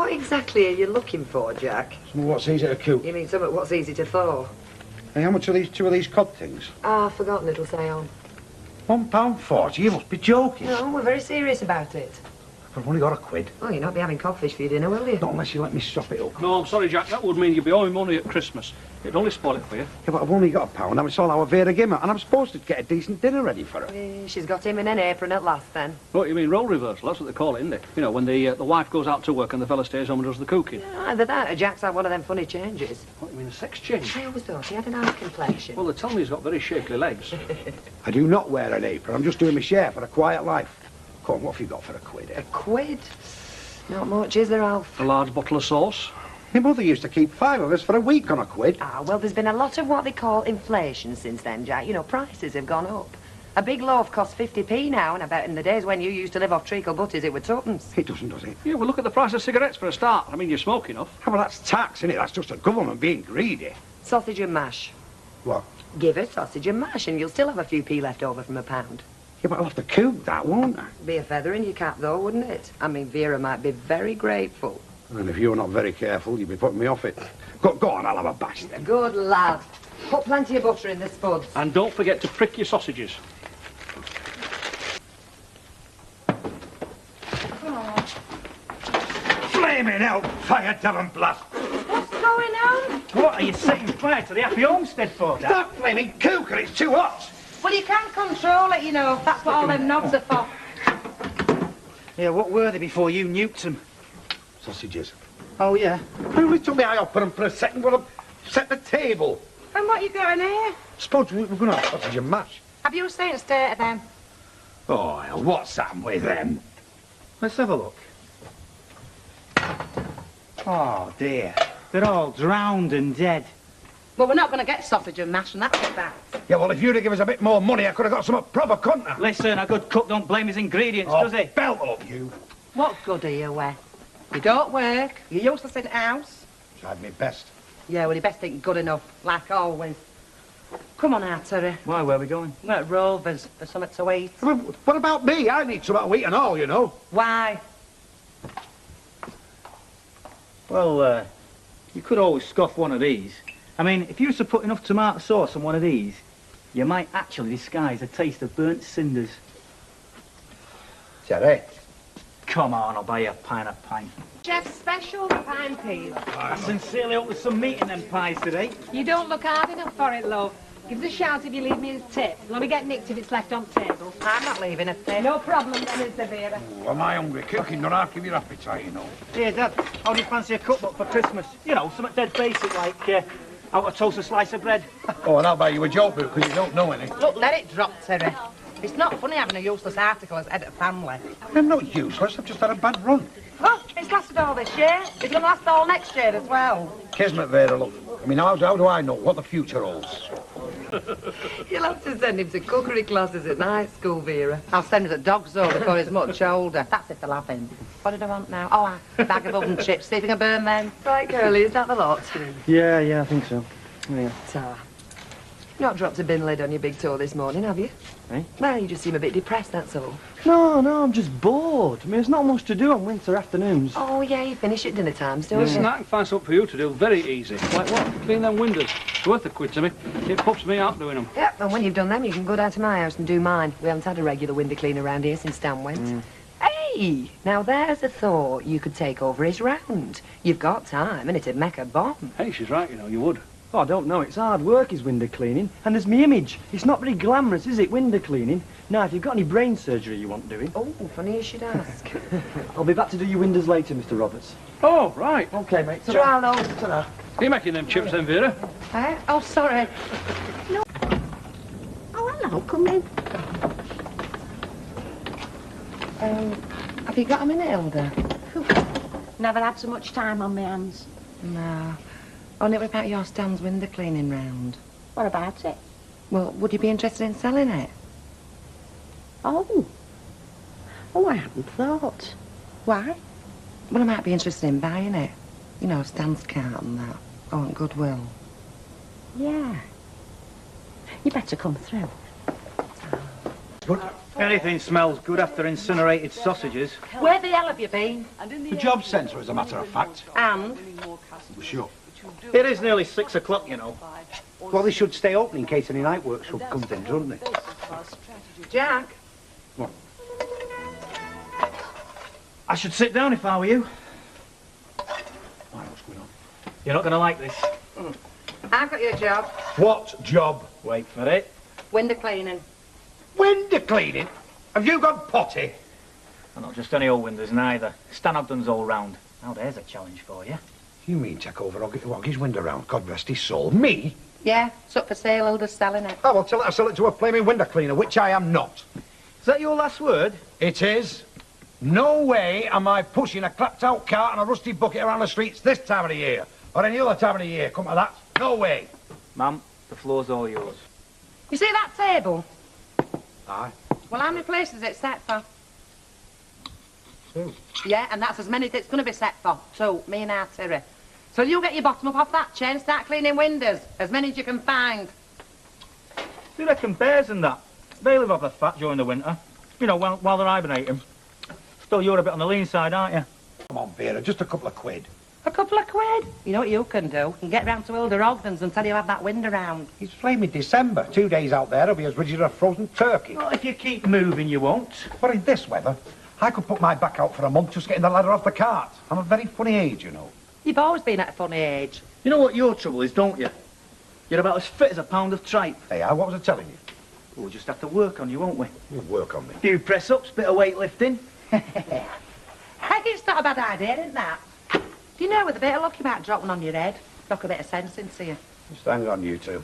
What exactly are you looking for, Jack? Something what's easy to cook. You mean something what's easy to thaw? Hey, how much are these two of these cod things? Ah, I've forgotten it'll say on. £1.40? You must be joking. No, we're very serious about it. I've only got a quid. Oh, you'll not be having codfish for your dinner, will you? Not unless you let me stop it up. No, I'm sorry, Jack. That would mean you'd be owing money at Christmas. It'd only spoil it for you. Yeah, but I've only got £1, and it's all our Vera gimmer, and I'm supposed to get a decent dinner ready for her. She's got him in an apron at last, then. What, you mean role reversal? That's what they call it, isn't it? You know, when the wife goes out to work and the fella stays home and does the cooking. Yeah, either that or Jack's had one of them funny changes. What, you mean a sex change? I always thought he had an nice complexion. Well, they tell me he's got very shapely legs. I do not wear an apron. I'm just doing my share for a quiet life. Come on, what have you got for a quid, eh? A quid? Not much, is there, Alf? A large bottle of sauce. My mother used to keep 5 of us for a week on a quid. Ah, well, there's been a lot of what they call inflation since then, Jack. You know, prices have gone up. A big loaf costs 50p now, and I bet in the days when you used to live off treacle butties, it was tuppence. It doesn't, does it? Yeah, well, look at the price of cigarettes for a start. I mean, you smoke enough. Oh, well, that's tax, isn't it? That's just the government being greedy. Sausage and mash. What? Give her sausage and mash, and you'll still have a few p left over from a pound. Yeah, but I'll have to cook that, won't I? Be a feather in your cap, though, wouldn't it? I mean, Vera might be very grateful. And if you're not very careful, you'll be putting me off it. Go on, I'll have a bash then. Good lad. Put plenty of butter in the spuds. And don't forget to prick your sausages. Flaming hellfire, Devon Blast! What's going on? What are you setting fire to the happy homestead for, Dad? That flaming cooker, it's too hot! Well, you can't control it, you know. That's what all them knobs are for. Yeah, what were they before you nuked them? Sausages. Oh, yeah. I only took my eye off them for a second, but I've set the table. And what you got in here? Suppose we're going to have sausage and mash. Have you seen a state of them? Oh, hell, what's that with them? Let's have a look. Oh, dear. They're all drowned and dead. Well, we're not going to get sausage and mash, and that's a fact. Yeah, well, if you'd have given us a bit more money, I could have got some proper, couldn't I? Listen, a good cook don't blame his ingredients, Oh, does he? belt up, you. What good are you, Wes? You don't work, you're useless in the house. Tried me best. Yeah, well, you best think good enough, like always. Come on out, Terry. Why, where are we going? We're at Rovers for something to eat. I mean, what about me? I need some to eat and all, you know. Why? Well, you could always scoff one of these. I mean, if you were to put enough tomato sauce on one of these, you might actually disguise a taste of burnt cinders. Terry. Come on, I'll buy you a pint of pint. Chef's special pine peas. I sincerely hope there's some meat in them pies today. You don't look hard enough for it, love. Give us a shout if you leave me a tip. You'll only get nicked if it's left on the table. I'm not leaving a tip. No problem then, is there, Vera? Oh, am I hungry? Cooking don't half give you appetite, you know. Here, Dad, how do you fancy a cookbook for Christmas? You know, something dead basic like how to toast a slice of bread. Oh, and I'll buy you a joke book because you don't know any. Look, let it drop, Terry. It's not funny having a useless article as head of family. I'm not useless. I've just had a bad run. Oh, it's lasted all this year. It's going to last all next year as well. Kismet, Vera, look. I mean, how do I know what the future holds? You'll have to send him to cookery classes at night school, Vera. I'll send him to dog zoo before he's much older. That's if they'll have him. What did I want now? Oh, a bag of oven chips. See if you can burn them. Right, girlie, is that the lot? Yeah, I think so. Yeah. Ta. Not dropped a bin lid on your big toe this morning, have you? Eh? Well, you just seem a bit depressed, that's all. No, I'm just bored. I mean, there's not much to do on winter afternoons. Oh, yeah, you finish at dinner times, don't Listen, you? I can find something for you to do very easy. Like what? Clean them windows. It's worth a quid to me. It puffs me out doing them. Yep, and when you've done them, you can go down to my house and do mine. We haven't had a regular window clean around here since Dan went. Hey, now there's a thought you could take over his round. You've got time, and it'd make a bomb. Hey, she's right, you know, you would. Oh, I don't know. It's hard work, is window cleaning. And there's me image. It's not very glamorous, is it, window cleaning? Now, if you've got any brain surgery you want doing, Oh, funny you should ask. I'll be back to do your windows later, Mr. Roberts. Oh, right. OK, mate. Ta-ra, love. Ta-ra. Are you making them chips then, Vera? Eh? Oh, sorry. Oh, hello, come in. Have you got a minute, Hilda? Never had so much time on my hands. No. Only about your Stan's window cleaning round. What about it? Well, would you be interested in selling it? Oh. Oh, I hadn't thought. Why? Well, I might be interested in buying it. You know, Stan's cart and that. I want goodwill. Yeah. You better come through. But Anything smells good after incinerated sausages. Where the hell have you been? The job centre, as a matter of fact. And? Sure. It is nearly 6 o'clock, you know. Well, they should stay open in case any night work should come in, shouldn't they? Jack? What? I should sit down if I were you. Why, what's going on? You're not going to like this. I've got your job. What job? Wait for it. Window cleaning. Window cleaning? Have you gone potty? And not just any old windows neither. Stan Ogden's all round. Now there's a challenge for you. You mean take over Oggy's window round? God rest his soul. Me? Yeah, it's up for sale, Hilda's selling it. Oh, well, tell her to sell it to a flaming window cleaner, which I am not. Is that your last word? It is. No way am I pushing a clapped-out cart and a rusty bucket around the streets this time of the year. Or any other time of the year, come to that. No way. Ma'am, the floor's all yours. You see that table? Aye. Well, how many places is it set for? 2. Yeah, and that's as many as it's going to be set for. 2, me and our Terry. So you get your bottom up off that chair and start cleaning windows. As many as you can find. Do you reckon bears and that? They live off the fat during the winter. You know, while they're hibernating. Still, you're a bit on the lean side, aren't you? Come on, Vera, just a couple of quid. A couple of quid? You know what you can do? You can get round to Hilda Ogden's and tell you have that window round. It's flaming December. 2 days out there, it'll be as rigid as a frozen turkey. Well, if you keep moving, you won't. But in this weather, I could put my back out for a month just getting the ladder off the cart. I'm a very funny age, you know. You've always been at a funny age. You know what your trouble is, don't you? You're about as fit as a pound of tripe. Hey, what was I telling you? We'll just have to work on you, won't we? You'll work on me. Few press-ups, bit of weightlifting. It's not a bad idea, isn't that? Do you know, with a bit of luck, you might drop one on your head. Knock a bit of sense into you. Just hang on, you two.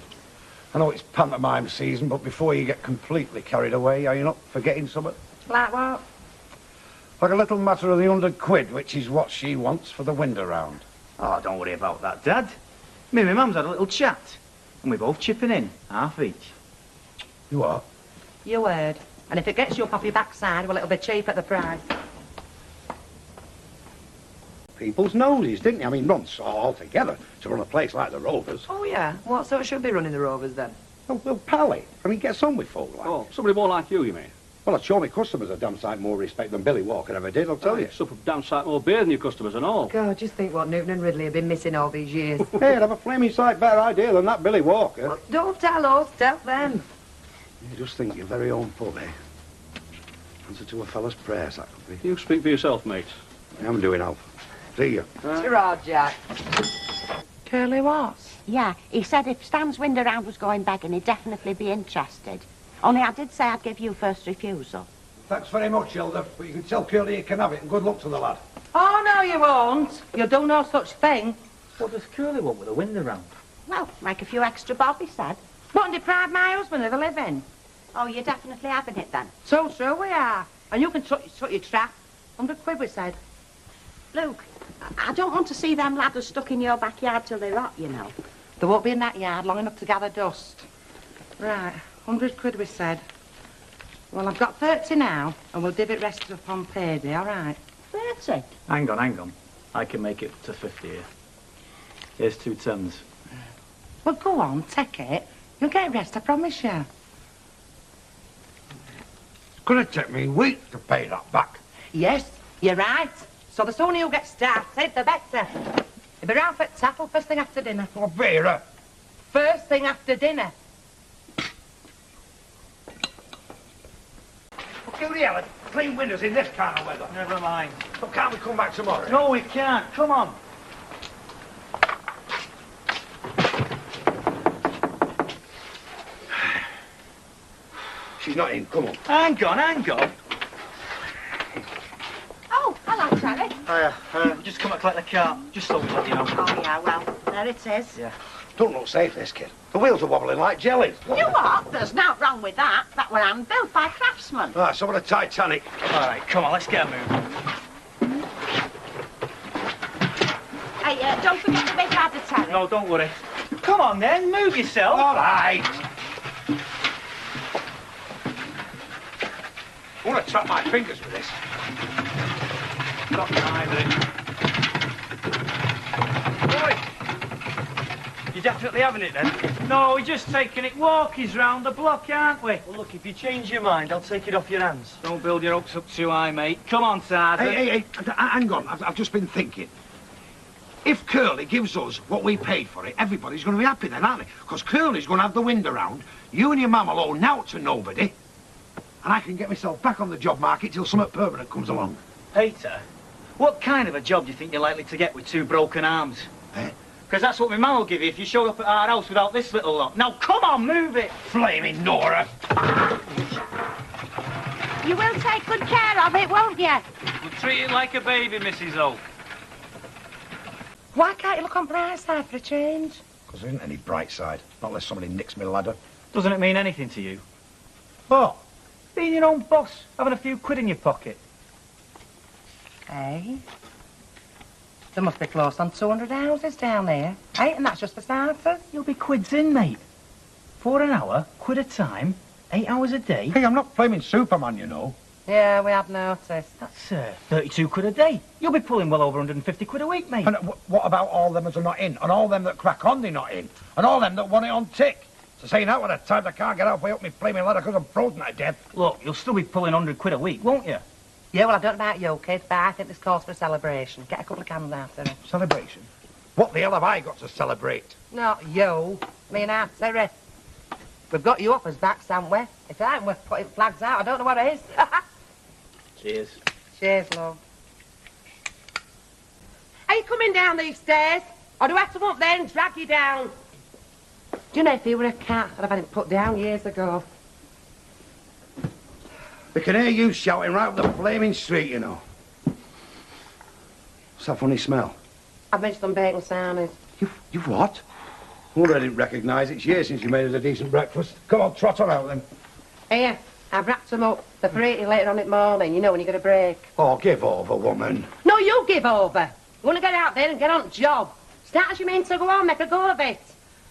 I know it's pantomime season, but before you get completely carried away, are you not forgetting something? Like what? Like a little matter of the 100 quid, which is what she wants for the window round. Oh, don't worry about that, Dad. Me and my mum's had a little chat. And we're both chipping in, half each. You are? Your word. And if it gets you up off your backside, well, it'll be cheap at the price. People's noses, didn't you? I mean, Ron saw all together to run a place like the Rovers. Oh, yeah? What sort should be running the Rovers, then? Well, Pally. I mean, gets on with folk like. Oh, somebody more like you mean? Well, I'd show my customers a damn sight more respect than Billy Walker ever did, I'll tell you. Suffer damn sight more beer than your customers and all. God, just think what Newton and Ridley have been missing all these years. Hey, I'd have a flaming sight better idea than that Billy Walker. Well, don't tell us, tell them. You just think your very own pub, eh? Answer to a fella's prayers, that could be. You speak for yourself, mate. I'm doing, Alf. See you. Ta-ra, Jack. Curly what? Yeah, he said if Stan's window round was going begging, he'd definitely be interested. Only I did say I'd give you first refusal. Thanks very much, Hilda, but you can tell Curly you can have it, and good luck to the lad. Oh, no, you won't. You'll do no such thing. What does Curly want with a window round? Well, like a few extra bob, he said. What, and deprive my husband of a living? Oh, you're definitely having it then? So true we are. And you can shut your trap. 100 quid, we said. Luke, I don't want to see them ladders stuck in your backyard till they rot, you know. They won't be in that yard long enough to gather dust. Right, 100 quid, we said. Well, I've got 30 now, and we'll divvy it rest up on payday, all right? 30? Hang on. I can make it to 50 here. Here's 2 tens. Well, go on, take it. You'll get rest, I promise you. It's going to take me weeks to pay that back. Yes, you're right. So the sooner you get started, the better. You'll be round for tackle first thing after dinner. Oh, Vera. First thing after dinner. Kill the hell, clean windows in this kind of weather. Never mind. So can't we come back tomorrow? No, we can't. Come on. She's not in, come on. Hang on. Oh, hello, Terry. Hiya. Just come and collect the car. Just so we let you know. Oh, yeah, well, there it is. Yeah. Don't look safe, this kid. The wheels are wobbling like jellies. You what? There's naught wrong with that. That were hand built by craftsmen. Ah, so the Titanic. All right, come on, let's get moving. Hey, don't forget the big ladder, Terry. No, don't worry. Come on, then. Move yourself. All right. I want to trap my fingers with this. Got time with it. Boy, You're definitely having it then? No, we're just taking it walkies round the block, aren't we? Well, look, if you change your mind, I'll take it off your hands. Don't build your hopes up too high, mate. Come on, Sergeant. Hey, hang on. I've just been thinking. If Curly gives us what we paid for it, everybody's going to be happy then, aren't they? Because Curly's going to have the wind around. You and your mum will owe now to nobody. And I can get myself back on the job market till something permanent comes along. Peter, what kind of a job do you think you're likely to get with 2 broken arms? Eh? Because that's what my man will give you if you showed up at our house without this little lot. Now, come on, move it! Flaming Nora! You will take good care of it, won't you? We'll treat it like a baby, Mrs. Oak. Why can't you look on bright side for a change? Because there isn't any bright side. Not unless somebody nicks me ladder. Doesn't it mean anything to you? What? Being your own boss, having a few quid in your pocket. Eh? There must be close on 200 houses down there. Eh? And that's just for starters. You'll be quids in, mate. 4 an hour, quid a time, 8 hours a day. Hey, I'm not flaming Superman, you know. Yeah, we have noticed. That's 32 quid a day. You'll be pulling well over 150 quid a week, mate. And what about all them that are not in? And all them that crack on they're not in? And all them that want it on tick? So saying that when at times I can't get halfway up my flaming ladder because I'm frozen to death. Look, you'll still be pulling 100 quid a week, won't you? Yeah, well, I don't know about you, kid, but I think this calls for a celebration. Get a couple of candles out of it. Celebration? What the hell have I got to celebrate? Not you. Me and Aunt Sarah. We've got you uppers back, haven't we? If it ain't worth putting flags out, I don't know what it is. Cheers. Cheers, love. Are you coming down these stairs? Or do I have to come up there and drag you down? Do you know, if he were a cat, I'd have had him put down years ago. They can hear you shouting right up the flaming street, you know. What's that funny smell? I've made some bacon sarnies. You've what? Well, I didn't recognise it. It's years since you made us a decent breakfast. Come on, trot on out then. Here, I've wrapped them up. They're for eating later on in the morning, you know, when you get a break. Oh, give over, woman. No, you give over. You want to get out there and get on the job. Start as you mean to go on, make a go of it.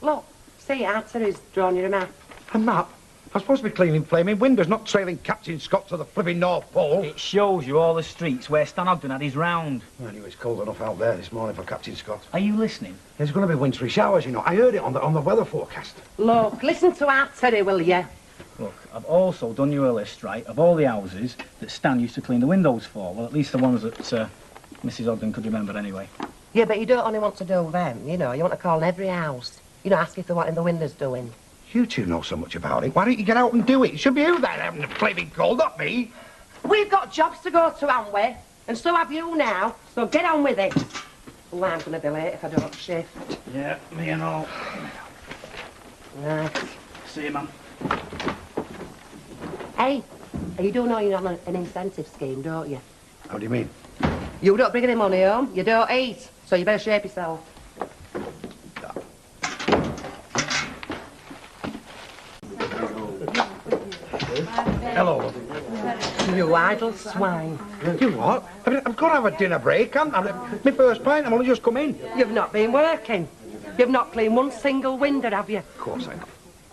Look, see, Aunt Sarah's drawn you a map. A map? I'm supposed to be cleaning flaming windows, not trailing Captain Scott to the flipping North Pole. It shows you all the streets where Stan Ogden had his round. I knew it was cold enough out there this morning for Captain Scott. Are you listening? There's going to be wintry showers, you know. I heard it on the weather forecast. Look, listen to Aunt Sarah, will you? Look, I've also done you a list, right, of all the houses that Stan used to clean the windows for. Well, at least the ones that Mrs. Ogden could remember anyway. Yeah, but you don't only want to do them, you know. You want to call in every house. You know, ask if they're wanting the windows doing. You two know so much about it. Why don't you get out and do it? It should be you that having the flaming cold, not me. We've got jobs to go to, haven't we? And so have you now. So get on with it. Oh, I'm going to be late if I don't shift. Yeah, me and all. Right. See you, man. Hey, you do know you're on an incentive scheme, don't you? How do you mean? You don't bring any money home, you don't eat, so you better shape yourself. Hello. You idle swine. You what? I've got to have a dinner break, haven't I? My first pint, I've only just come in. You've not been working. You've not cleaned one single window, have you? Of course I have.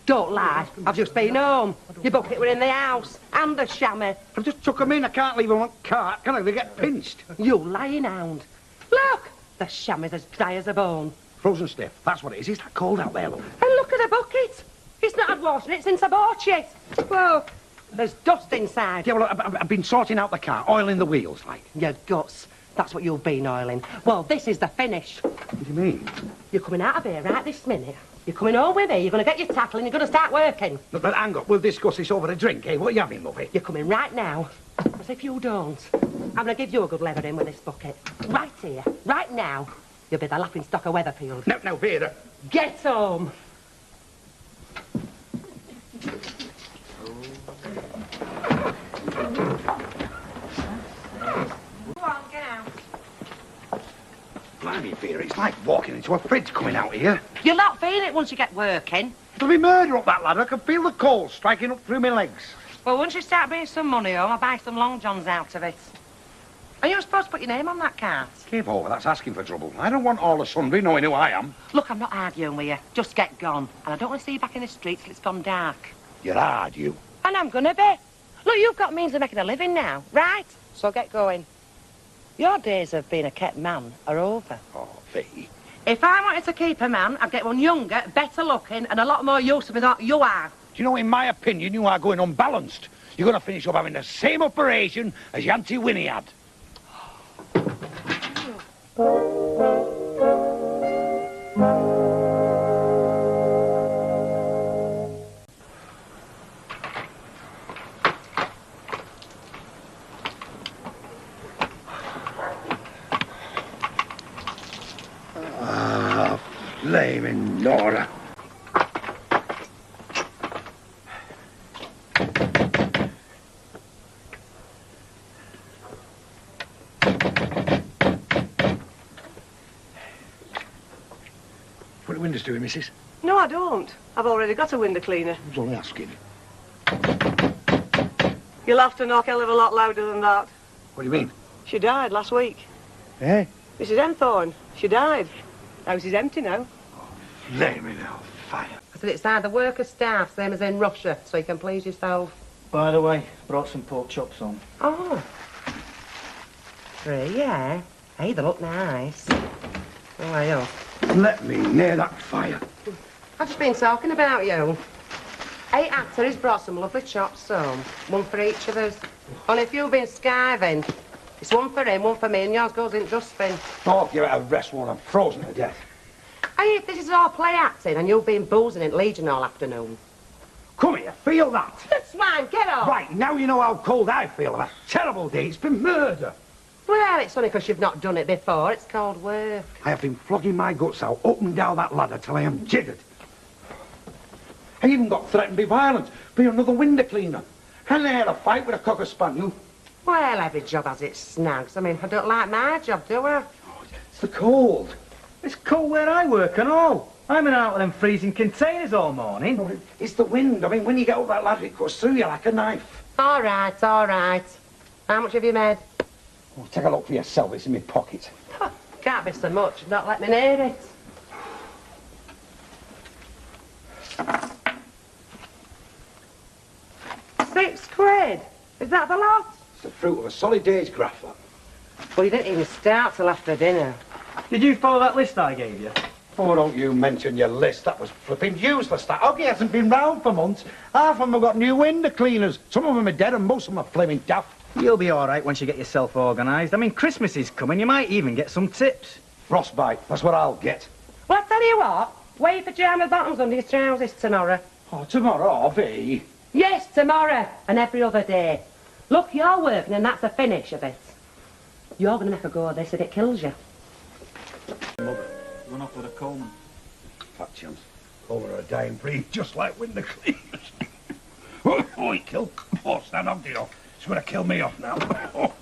Don't lie. I've just been home. Your bucket were in the house. And the chamois. I've just took them in. I can't leave them on cart, can I? They get pinched. You lying hound. Look! The chamois as dry as a bone. Frozen stiff. That's what it is. It's that cold out there, look. And look at the bucket. It's not had water in it since I bought it. Whoa. There's dust inside. Yeah, well, I've been sorting out the car, oiling the wheels, like. Your guts. That's what you've been oiling. Well, this is the finish. What do you mean? You're coming out of here right this minute. You're coming home with me. You're going to get your tackle and you're going to start working. Look, but hang on. We'll discuss this over a drink, eh? What are you having, lovey? You're coming right now. As if you don't. I'm going to give you a good lever in with this bucket. Right here. Right now. You'll be the laughing stock of Weatherfield. No, Vera. Get home. Go on, get out. Blimey, Vera, it's like walking into a fridge coming out here. You'll not feel it once you get working. There'll be murder up that ladder. I can feel the cold striking up through my legs. Well, once you start bringing some money home, I'll buy some long johns out of it. Are you supposed to put your name on that card? Give over, that's asking for trouble. I don't want all the sundry knowing who I am. Look, I'm not arguing with you. Just get gone. And I don't want to see you back in the streets till it's gone dark. You're hard, you. And I'm gonna be. Look, you've got means of making a living now, right? So get going. Your days of being a kept man are over. Oh, V. If I wanted to keep a man, I'd get one younger, better looking, and a lot more use of me than you are. Do you know, in my opinion, you are going unbalanced. You're going to finish up having the same operation as your Auntie Winnie had. Ah, flaming Nora. What are the windows doing, missus? No, I don't. I've already got a window cleaner. I was only asking. You'll have to knock a hell of a lot louder than that. What do you mean? She died last week. Eh? Mrs. Enthorne. She died. House is empty now. Flaming hell, fire. I said it's either work or staff, same as in Russia, so you can please yourself. By the way, brought some pork chops on. Oh. Three, yeah. Hey, they look nice. Oh, are you? Let me near that fire. I've just been talking about you. 8 actors brought some lovely chops home. One for each of us. Only if you've been skiving, it's one for him, one for me, and yours goes in dustbin. Oh, give it a rest while I'm frozen to death. Hey, if this is all play acting and you've been boozing in Legion all afternoon. Come here, feel that. Swine, get off! Right, now you know how cold I feel. A terrible day. It's been murder. Well, it's only because you've not done it before. It's called work. I have been flogging my guts out up and down that ladder till I am jiggered. I even got threatened to be violent by another window cleaner. And I had a fight with a cocker spaniel. Well, every job has its snags. I mean, I don't like my job, do I? Oh, it's the cold. It's cold where I work and all. I'm in out with them freezing containers all morning. No, it's the wind. I mean, when you get up that ladder, it cuts through you like a knife. All right, all right. How much have you made? Oh, take a look for yourself. It's in my pocket. Can't be so much. Not let me near it. £6. Is that the lot? It's the fruit of a solid day's graft, that. Well, you didn't even start till after dinner. Did you follow that list I gave you? Oh, don't you mention your list. That was flipping useless, that. Hoggy hasn't been round for months. Half of them have got new window cleaners. Some of them are dead and most of them are flaming daft. You'll be all right once you get yourself organised. I mean, Christmas is coming. You might even get some tips. Frostbite. That's what I'll get. Well, I tell you what. Wear your pyjama bottoms under your trousers tomorrow. Oh, tomorrow, V. Yes, tomorrow. And every other day. Look, you're working and that's the finish of it. You're going to make a go of this if it kills you. Mother, run off with a Coleman. Fat chance. Over a dying breed, just like window cleaners. Oh, he killed. Oh, stand up, dear. It's going to kill me off now. Oh.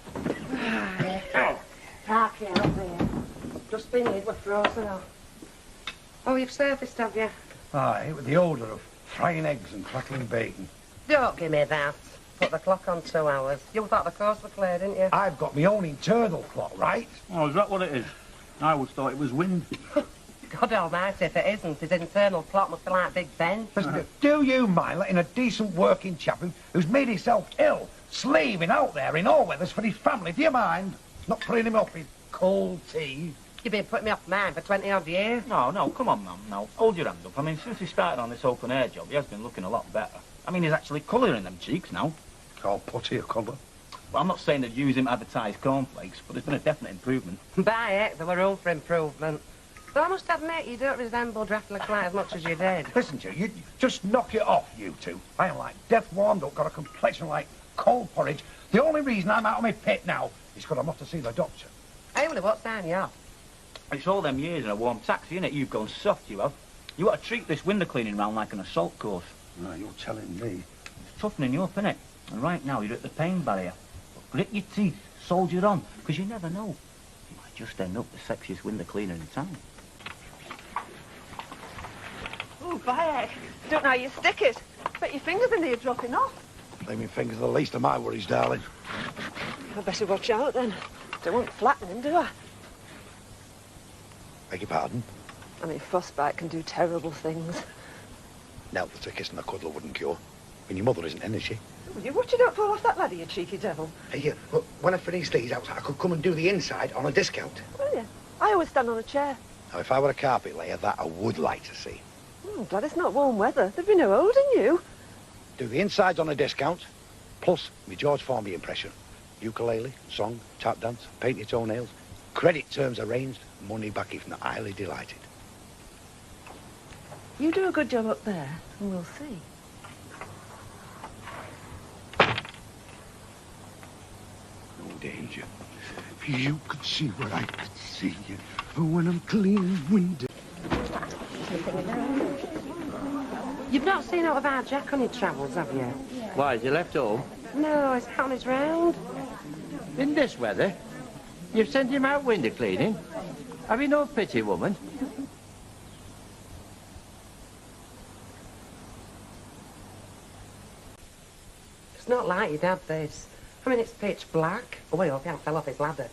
Park here, up there. Just been here, we're frozen off. Oh, you've surfaced, have you? Aye, with the odour of frying eggs and crackling bacon. Don't give me that. Put the clock on 2 hours. You thought the course was clear, didn't you? I've got my own internal clock, right? Oh, is that what it is? I always thought it was wind. God almighty, if it isn't, his internal clock must be like Big Ben. Listen, do you mind letting a decent working chap who's made himself ill, slaving out there in all weathers for his family, do you mind? Not putting him off with cold tea. You've been putting me off mine for 20-odd years. No, come on, ma'am, now. Hold your hand up. I mean, since he started on this open-air job, he has been looking a lot better. I mean, he's actually colouring them cheeks now. Call putty a colour. Well, I'm not saying that use him to advertise cornflakes, but there's been a definite improvement. By heck, there were room for improvement. Though I must admit, you don't resemble Dracula quite as much as you did. Listen to you just knock it off, you two. I am like death warmed up, got a complexion like cold porridge. The only reason I'm out of my pit now is because I'm off to see the doctor. Hey, well, what's down you off? It's all them years in a warm taxi, innit? You've gone soft, you have. You ought to treat this window cleaning round like an assault course. No, you're telling me. It's toughening you up, innit? And right now, you're at the pain barrier. But grit your teeth, soldier on, because you never know. You might just end up the sexiest window cleaner in town. Oh, by heck. Don't know how you stick it. Bet your fingers in there dropping off. Blaming fingers are the least of my worries, darling. I'd better watch out then. Don't want flattening, do I? Beg your pardon? I mean, frostbite can do terrible things. Now that a kiss and a cuddle wouldn't cure. And your mother isn't in, is she? Oh, you watch you don't fall off that ladder, you cheeky devil. Hey, when I finish these out, I could come and do the inside on a discount. Oh, yeah. I always stand on a chair. Now, if I were a carpet layer, that I would like to see. I'm glad it's not warm weather. There'd be no holding you. Do the insides on a discount, plus my George Formby impression. Ukulele, song, tap dance, paint your toenails. Credit terms arranged, money back if not highly delighted. You do a good job up there, and we'll see. No danger. If you could see what I could see when I'm cleaning windows. You've not seen out of our Jack on his travels, have you? Why, has he left home? No, he's out on his round. In this weather? You've sent him out window cleaning? Have you no pity, woman? It's not like you'd have this. I mean, it's pitch black. Oh, well, he fell off his ladder.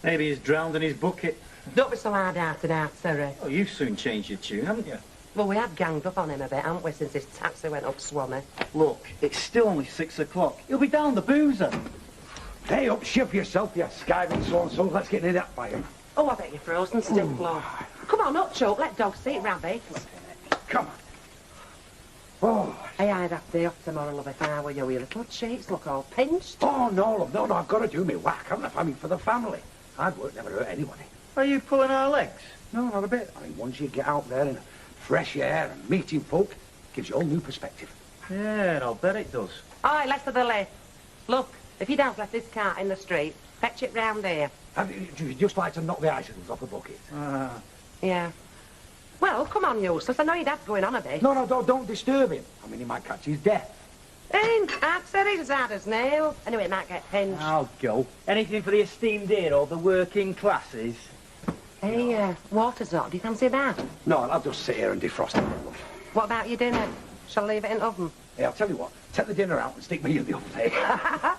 Maybe he's drowned in his bucket. Don't be so hard-hearted now, Terry. Oh, you've soon changed your tune, haven't you? Well, we have ganged up on him a bit, haven't we, since his taxi went up Swanee? Look, it's still only 6 o'clock. He'll be down the boozer. Hey, up, ship yourself, you skiving so-and-so. Let's get near that fire. Oh, I bet you're frozen still, Flo. Come on, up, Chuck. Let dogs see rabbits. Come on. Oh. Hey, I'd have to day off tomorrow, love, if I were you. Your little cheeks look all pinched. Oh, no, love, no, I've got to do me whack, haven't I? I mean, for the family. Hard work never hurt anybody. Are you pulling our legs? No, not a bit. I mean, once you get out there in fresh air and meeting folk, gives you a whole new perspective. Yeah, I'll bet it does. Aye, less of the lift. Look, if you don't left this cart in the street, fetch it round here. Do you just like to knock the icicles off the bucket? Yeah. Well, come on, Eustace. I know your dad's going on a bit. No, don't disturb him. I mean, he might catch his death. In, I'd said he's as hard as nails. Anyway, it might get pinched. I'll go. Anything for the esteemed ear or the working classes? Hey, water's hot. Do you fancy that? No, I'll just sit here and defrost it. What about your dinner? Shall I leave it in the oven? Hey, I'll tell you what. Take the dinner out and stick me in the oven, eh?